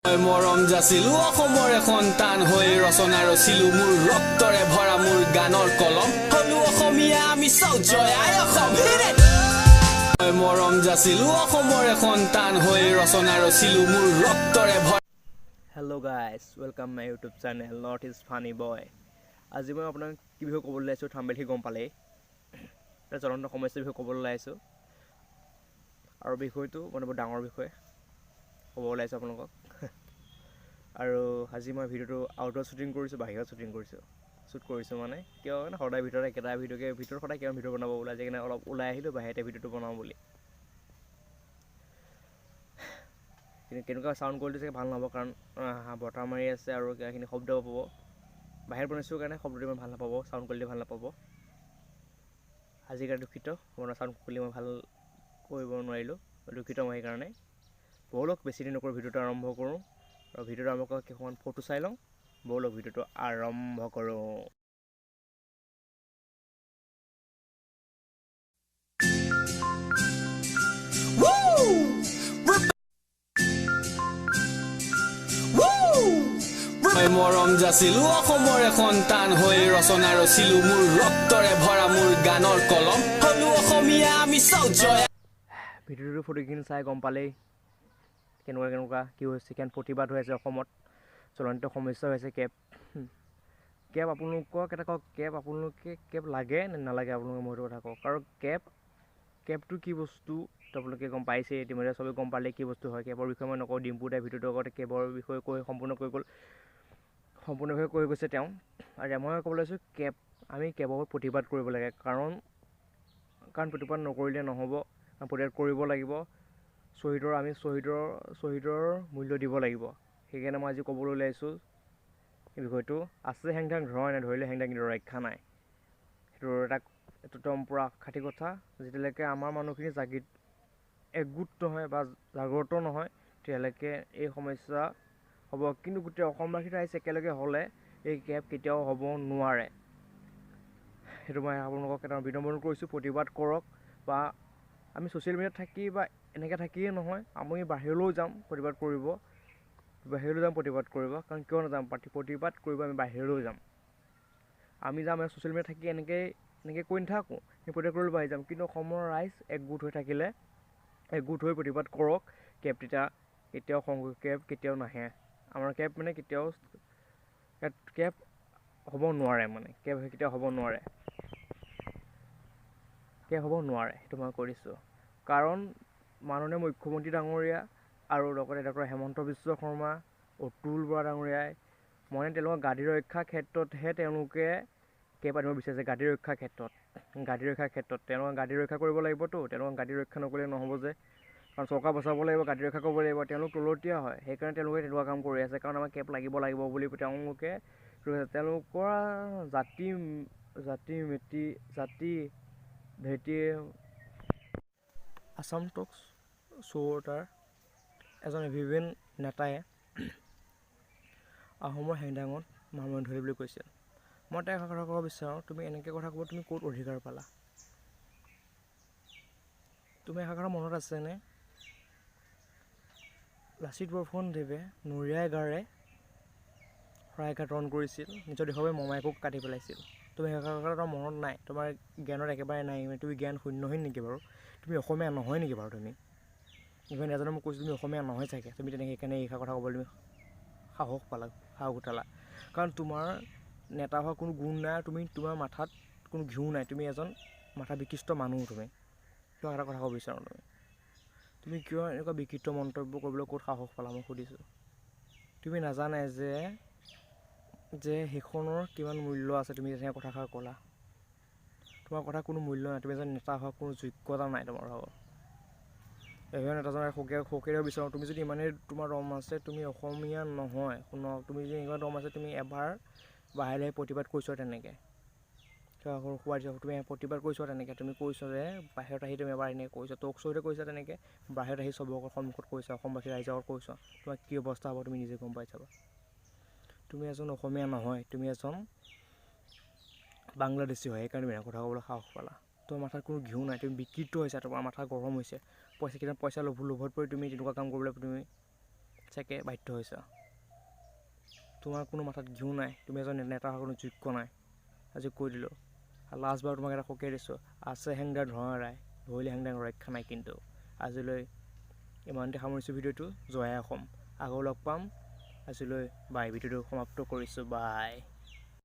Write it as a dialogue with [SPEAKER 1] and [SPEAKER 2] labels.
[SPEAKER 1] মৰম যাচিলো অসমৰে সন্তান হৈ ৰচনা ৰচিলো মোৰ ৰক্তৰে ভৰা মোৰ গানৰ কলম হলো অসমীয়া আমি চাও জয় আই অসম মৰম যাচিলো অসমৰে সন্তান হৈ ৰচনা ৰচিলো মোৰ ৰক্তৰে ভৰা
[SPEAKER 2] Hello guys, welcome my YouTube channel North is Funny Boy. আজি মই আপোনাক কি বিষয় ক'বলৈ লাইছো থাম্বেল হি গম পালেই এটা জ্বলন্ত সমস্যাৰ বিষয়ে ক'বলৈ লাইছো আৰু বিষয়টো মানে বহুত ডাঙৰ বিষয় ক'ব লাইছো আপোনালোকক আৰু আজি মই ভিডিওটো আউটডোৰ শুটিং কৰিছো বাহিৰত শুটিং কৰিছো শুট কৰিছো মানে কিয় মানে সদায় ভিতৰত একেটা ভিডিওকে ভিতৰত সদায় কিমান ভিডিও বনাব ওলাই যায় কিনে অলপ ওলাই আহিলো বাহিৰতে ভিডিওটো বনাও বুলি কেনেকুৱা সাউন্ড কোৱালিটি চাগে ভাল নহ'ব কাৰণ বতাহ মাৰি আছে আৰু কিবাখিনি শব্দ পাব বাহিৰ বনাইছোঁ কাৰণে শব্দটো ইমান ভাল নাপাব সাউন্ড কোৱালিটি ভাল নাপাব আজিকালি দুখিত মোৰ সাউন্ড কোৱালিটি মই ভাল কৰিব নোৱাৰিলোঁ দুখিত মই সেইকাৰণে ব'লক বেছি দিন নকৰোঁ ভিডিওটো আৰম্ভ কৰোঁ আৰু ভিডিওটো আৰম্ভ কৰাৰ কিছুমান ফটো চাই লওঁ ব'লক ভিডিওটো আৰম্ভ কৰোঁ
[SPEAKER 1] মৰম যাচিলো অসমৰে সন্তান হৈ ৰচনা ৰচিলো মোৰ ৰক্তৰে ভৰা মোৰ গানৰ কলম হলো অসমীয়া আমি চাও জয়
[SPEAKER 2] ভিডিওটো ফটোখিনি চাই গম পালেই কেনেকুৱা কি হৈছে কেন প্ৰতিবাদ হৈ আছে অসমত জ্বলন্ত সমস্যা হৈছে কেব আপোনালোকক এটা কওক কেব আপোনালোকে কেব লাগে নে নালাগে আপোনালোকে মই কথা কওক আৰু কেবটো কি বস্তু আপোনালোকে গম পাইছে ইতিমধ্যে চবেই গম পালে কি বস্তু হয় কেবৰ বিষয়ে মই নকওঁ ডিম্পু দাই ভিডিওটোৰ আগতে কেবৰ বিষয়ে কৈ সম্পূৰ্ণভাৱে কৈ গৈছে তেওঁ আৰু মই ক'বলৈ লৈছোঁ আমি কেবৰ প্ৰতিবাদ কৰিব লাগে কাৰণ প্ৰতিবাদ নকৰিলে নহ'ব প্ৰতিবাদ কৰিব লাগিব শ্বহীদৰ মূল্য দিব লাগিব সেইকাৰণে মই আজি ক'বলৈ ওলাইছোঁ এই বিষয়টো আছে হেংদাং ধৰাই নাই ধৰিলে হেংদাং কিন্তু ৰক্ষা নাই সেইটো একদম পূৰা খাটি কথা যেতিয়ালৈকে আমাৰ মানুহখিনি একগোট নহয় বা জাগ্ৰত নহয় তেতিয়ালৈকে এই সমস্যা হ'ব কিন্তু গোটেই অসমবাসী ৰাইজ একেলগে হ'লে এই কেব কেতিয়াও হ'ব নোৱাৰে সেইটো মই আপোনালোকক এটা বিনম্ৰণ কৰিছোঁ প্ৰতিবাদ কৰক বা আমি ছ'চিয়েল মিডিয়াত থাকি বা এনেকৈ থাকিয়ে নহয় আমি বাহিৰলৈও যাম প্ৰতিবাদ কৰিব কাৰণ কিয় নাযাম প্ৰতিবাদ কৰিব আমি বাহিৰলৈও যাম আমি যাম ছ'চিয়েল মিডিয়াত থাকি এনেকৈ কৈ নাথাকোঁ আমি প্ৰতিবাদ কৰিবলৈ বাঢ়ি যাম কিন্তু অসমৰ ৰাইজ একগোট হৈ থাকিলে একগোট হৈ প্ৰতিবাদ কৰক কেব কেতিয়াও নাহে আমাৰ কেব মানে কেতিয়াও কেব হ'ব নোৱাৰে কেতিয়াও হ'ব নোৱাৰে সেইটো মই কৰিছোঁ কাৰণ মাননীয় মুখ্যমন্ত্ৰী ডাঙৰীয়া আৰু লগতে ডক্টৰ হেমন্ত বিশ্ব শৰ্মা অতুল বৰা ডাঙৰীয়াই তেওঁলোকৰ গাদী ৰক্ষাৰ ক্ষেত্ৰতহে তেওঁলোকে কেব আনিব বিচাৰিছে গাদী ৰক্ষাৰ ক্ষেত্ৰত তেওঁলোকে গাদী ৰক্ষা কৰিব লাগিবতো তেওঁলোকক গাদী ৰক্ষা নকৰিলে নহ'ব যে কাৰণ চৰকাৰ বচাব লাগিব গাদী ৰক্ষা কৰিব লাগিব তেওঁলোক তলতীয়া হয় সেইকাৰণে তেওঁলোকে তেনেকুৱা কাম কৰি আছে কাৰণ আমাৰ কেব লাগিব বুলি তেওঁলোকৰ জাতি ভেটি আছাম টক্স শ্ব'ৰ এজন এভিভেন নেতাই আহোমৰ হেংদাঙত মামনি ধৰি বুলি কৈছিল মই তাইক কথা ক'ব বিচাৰোঁ তুমি এনেকৈ কথা ক'ব তুমি ক'ত অধিকাৰ পালা তুমি এষাৰ মনত আছেনে লাচিত বৰফুকনদেৱে নৰিয়াৰ গাৰে শৰাইঘাট ৰণ কৰিছিল নিজৰ দেশৰ বাবে মমায়েকক কাটি পেলাইছিল তুমি এষাৰ তোমাৰ মনত নাই তোমাৰ জ্ঞানত একেবাৰে নাই তুমি জ্ঞান শূন্যহীন নেকি বাৰু তুমি অসমীয়া নহয় নেকি বাৰু তুমি ইভেন এজনে মোক কৈছোঁ তুমি অসমীয়া নহয় চাগে তুমি তেনেকৈ সেইকাৰণে এইষাৰ কথা ক'বলৈ তুমি সাহস উঠালা কাৰণ তোমাৰ নেতা হোৱা কোনো গুণ নাই তোমাৰ মাথাত কোনো ঘিউ নাই তুমি এজন মাথা বিকৃষ্ট মানুহ তুমি কিয় এটা কথা ক'ব বিচাৰোঁ তুমি কিয় এনেকুৱা বিকৃত মন্তব্য কৰিবলৈ ক'ত সাহস পালা মই সুধিছোঁ তুমি নাজানে যে সেইখনৰ কিমান মূল্য আছে তুমি যেনেকৈ কথাষাৰ ক'লা তোমাৰ কথা কোনো মূল্য নাই তুমি এজন নেতা হোৱা কোনো যোগ্যতা নাই তোমাৰ ভাগৰ এজন নেতাজনে সকিয়াব বিচাৰোঁ তুমি যদি ইমানেই তোমাৰ দম আছে তুমি অসমীয়া নহয় শুনক তুমি যদি এনেকুৱা দম আছে তুমি এবাৰ বাহিৰে প্ৰতিবাদ কৰিছা তেনেকৈ তুমি প্ৰতিবাদ কৰিছা তেনেকৈ তুমি কৈছা যে বাহিৰত আহি তুমি এবাৰ এনেকৈ কৈছা টক শ্ব'তে কৈছা তেনেকৈ বাহিৰত আহি চবৰ সন্মুখত কৈছা অসমবাসী ৰাইজৰ আগত কৈছা তোমাৰ কি অৱস্থা হ'ব তুমি নিজে গম পাই চাবা তুমি এজন অসমীয়া নহয় তুমি এজন বাংলাদেশী হয় সেইকাৰণে তুমি কথা ক'বলৈ সাহস পালা তোমাৰ মাথাত কোনো ঘিউ নাই তুমি বিকৃত হৈছা তোমাৰ মাথা গৰম হৈছে পইচা লোভত পৰি তুমি তেনেকুৱা কাম কৰিবলৈ তুমি চাগে বাধ্য হৈছা তোমাৰ কোনো মাথাত ঘিউ নাই তুমি এজন নেতা হোৱাৰ কোনো যোগ্য নাই আজি কৈ দিলোঁ আৰু লাষ্টবাৰ তোমাক এটা সকিয়াই দিছোঁ আছে হেংদাৰ ধৰাই ধৰিলে হেংদাৰ ৰক্ষা নাই কিন্তু আজিলৈ ইমানতে সামৰিছোঁ ভিডিঅ'টো জয় অসম আকৌ লগ পাম আজিলৈ বাই ভিডিঅ'টো সমাপ্ত কৰিছোঁ বাই